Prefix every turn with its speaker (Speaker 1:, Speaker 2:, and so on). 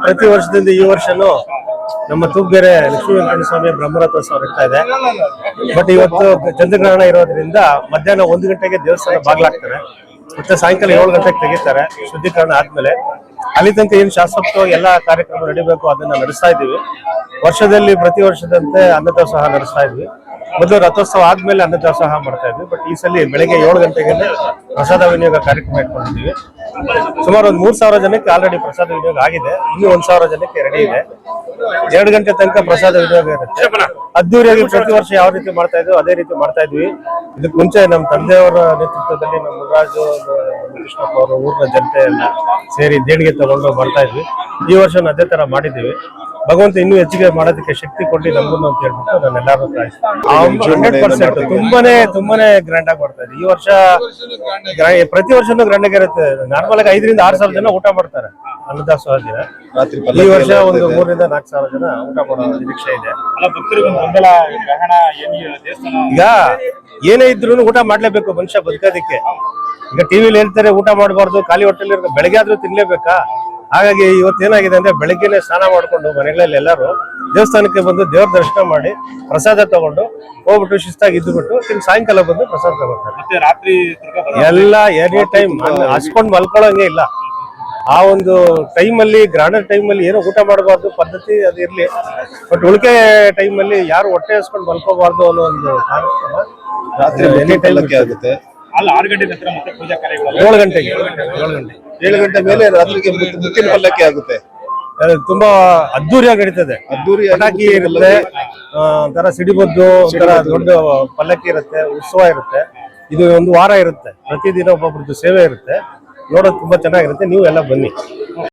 Speaker 1: ಪ್ರತಿ ವರ್ಷದಿಂದ ಈ ವರ್ಷನೂ ನಮ್ಮ ತೂಗೇರೆ ಲಕ್ಷ್ಮೀ ವೆಂಕಟೇಶ್ವರ ಸ್ವಾಮಿ ಬ್ರಹ್ಮರಥೋತ್ಸವ ನಡೀತಾ ಇದೆ. ಬಟ್ ಇವತ್ತು ಚಂದ್ರಗ್ರಹಣ ಇರೋದ್ರಿಂದ ಮಧ್ಯಾಹ್ನ 1 ಗಂಟೆಗೆ ದೇವಸ್ಥಾನ ಬಾಗ್ಲಾಗ್ತಾರೆ. ಮತ್ತೆ ಸಾಯಂಕಾಲ 7 ಗಂಟೆಗೆ ತೆಗಿತಾರೆ ಶುದ್ಧೀಕರಣ ಆದ್ಮೇಲೆ. ಅಲ್ಲಿ ತನಕ ಏನ್ ಶಾಸ್ತ್ರೋಕ್ತವಾಗಿ ಎಲ್ಲಾ ಕಾರ್ಯಕ್ರಮ ನಡೀಬೇಕು ಅದನ್ನ ನಡೆಸ್ತಾ ಇದೀವಿ. ವರ್ಷದಲ್ಲಿ ಪ್ರತಿ ವರ್ಷದಂತೆ ಅನ್ನದಾಸೋಹ ನಡೆಸ್ತಾ ಇದ್ವಿ. ಮೊದಲು ರಥೋತ್ಸವ ಆದ್ಮೇಲೆ ಅನ್ನದಾಸೋಹ ಮಾಡ್ತಾ ಇದ್ವಿ. ಬಟ್ ಈ ಸಲ ಬೆಳಗ್ಗೆ 7 ಗಂಟೆಗೆ ಪ್ರಸಾದ ವಿನಿಯೋಗ ಕಾರ್ಯಕ್ರಮ ಇಟ್ಕೊಂಡಿದ್ದೀವಿ. ಸುಮಾರು ಒಂದು 3,000 ಜನಕ್ಕೆ ಆಲ್ರೆಡಿ ಪ್ರಸಾದ ವಿನಿಯೋಗ ಆಗಿದೆ. ಇನ್ನೂ 1,000 ಜನಕ್ಕೆ ರೆಡಿ ಇದೆ. 2 ಗಂಟೆ ತನಕ ಪ್ರಸಾದ ವಿನಿಯೋಗ ಇರುತ್ತೆ. ಅದ್ದೂರಿಯಾಗಿ ಪ್ರತಿ ವರ್ಷ ಯಾವ ರೀತಿ ಮಾಡ್ತಾ ಇದ್ವಿ ಅದೇ ರೀತಿ ಮಾಡ್ತಾ ಇದ್ವಿ. ಇದಕ್ಕೆ ಮುಂಚೆ ನಮ್ಮ ತಂದೆಯವರ ನೇತೃತ್ವದಲ್ಲಿ ನಮ್ಮ ಮುರಾಜು ಕೃಷ್ಣಪ್ಪ ಅವರು ಊರಿನ ಜನತೆ ಎಲ್ಲ ಸೇರಿ ದೇಣಿಗೆ ತಗೊಂಡು ಮಾಡ್ತಾ ಇದ್ವಿ. ಈ ವರ್ಷ ಅದೇ ತರ ಮಾಡಿದ್ದೀವಿ. ಭಗವಂತ ಇನ್ನೂ ಹೆಚ್ಚಿಗೆ ಮಾಡೋದಕ್ಕೆ ಶಕ್ತಿ ಕೊಟ್ಟು ನಮ್ಮನ್ನು ಅಂತ ಹೇಳ್ಬಿಟ್ಟು ನಾನು ಎಲ್ಲರೂ 100% ತುಂಬಾನೇ ಗ್ರ್ಯಾಂಡ್ ಆಗಿ ಮಾಡ್ತಾ ಇದ್ವಿ. ಈ ವರ್ಷ ಪ್ರತಿ ವರ್ಷನೂ ಗ್ರ್ಯಾಂಡ್ ಆಗಿರುತ್ತೆ. ನಾರ್ಮಲ್ ಆಗಿ 5,000 ರಿಂದ 6,000 ಜನ ಊಟ ಮಾಡ್ತಾರೆ ಅನ್ನದಾಸೋಹ ದಿನ. ಈ ವರ್ಷ ಒಂದು 3,000 ರಿಂದ 4,000 ಜನ ಊಟ ಮಾಡೋ ನಿರೀಕ್ಷೆ ಇದೆ. ಈಗ ಏನೇ ಇದ್ರು ಊಟ ಮಾಡ್ಲೇಬೇಕು ಮನುಷ್ಯ ಬದುಕೋದಿಕ್ಕೆ. ಈಗ ಟಿವಿಲಿ ಹೇಳ್ತಾರೆ ಊಟ ಮಾಡಬಾರ್ದು, ಖಾಲಿ ಹೊಟ್ಟೆಲಿ ಬೆಳಗ್ಗೆ ಆದ್ರೂ ತಿನ್ಲೇಬೇಕಾ. ಹಾಗಾಗಿ ಇವತ್ತೇನಾಗಿದೆ ಅಂದ್ರೆ ಬೆಳಗ್ಗೆನೆ ಸ್ನಾನ ಮಾಡ್ಕೊಂಡು ಮನೆಗಳಲ್ಲಿ ಎಲ್ಲರೂ ದೇವಸ್ಥಾನಕ್ಕೆ ಬಂದು ದೇವ್ರ ದರ್ಶನ ಮಾಡಿ ಪ್ರಸಾದ ತಗೊಂಡು ಹೋಗ್ಬಿಟ್ಟು ಶಿಸ್ತಾಗಿ ಇದ್ದುಬಿಟ್ಟು ಸಾಯಂಕಾಲ ಬಂದು ಪ್ರಸಾದ ತಗೋತಾರೆ. ರಾತ್ರಿ ಎಲ್ಲ ಎನಿ ಟೈಮ್ ಹಸ್ಕೊಂಡು ಮಲ್ಕೊಳ್ಳೋಂಗೆ ಇಲ್ಲ. ಆ ಒಂದು ಟೈಮಲ್ಲಿ ಗ್ರಾಂಡರ್ ಟೈಮಲ್ಲಿ ಏನೋ ಊಟ ಮಾಡಬಾರ್ದು ಪದ್ಧತಿ ಅದು ಇರ್ಲಿ. ಬಟ್ ಉಳಿಕೆ ಟೈಮಲ್ಲಿ ಯಾರು ಹೊಟ್ಟೆ ಹಸ್ಕೊಂಡು ಮಲ್ಕೋಬಾರ್ದು ಅನ್ನೋ ಒಂದು ಕಾರ್ಯಕ್ರಮ ರಾತ್ರಿ ಎನಿ ಟೈಮ್ ಆಗುತ್ತೆ.
Speaker 2: 6 ಗಂಟೆ ನಂತರ ಮತ್ತೆ ಪೂಜಾ ಕಾರ್ಯಗಳು
Speaker 1: 7 ಗಂಟೆಗೆ
Speaker 3: 7 ಗಂಟೆ ಮೇಲೆ ರಾತ್ರಿಗೆ ಮುತ್ತಿನ ಪಲ್ಲಕ್ಕಿ ಆಗುತ್ತೆ.
Speaker 1: ತುಂಬಾ ಅದ್ದೂರಿಯಾಗಿ ನಡೀತದೆ. ಪಟಾಕಿ ಇರುತ್ತೆ, ಒಂಥರ ಸಿಡಿಬದ್ದು, ಒಂಥರ ದೊಡ್ಡ ಪಲ್ಲಕ್ಕಿ ಇರುತ್ತೆ, ಉತ್ಸವ ಇರುತ್ತೆ. ಇದು ಒಂದು ವಾರ ಇರುತ್ತೆ. ಪ್ರತಿದಿನ ಒಬ್ಬೊಬ್ರದ್ದು ಸೇವೆ ಇರುತ್ತೆ. ನೋಡೋದು ತುಂಬಾ ಚೆನ್ನಾಗಿರುತ್ತೆ. ನೀವು ಎಲ್ಲ ಬನ್ನಿ.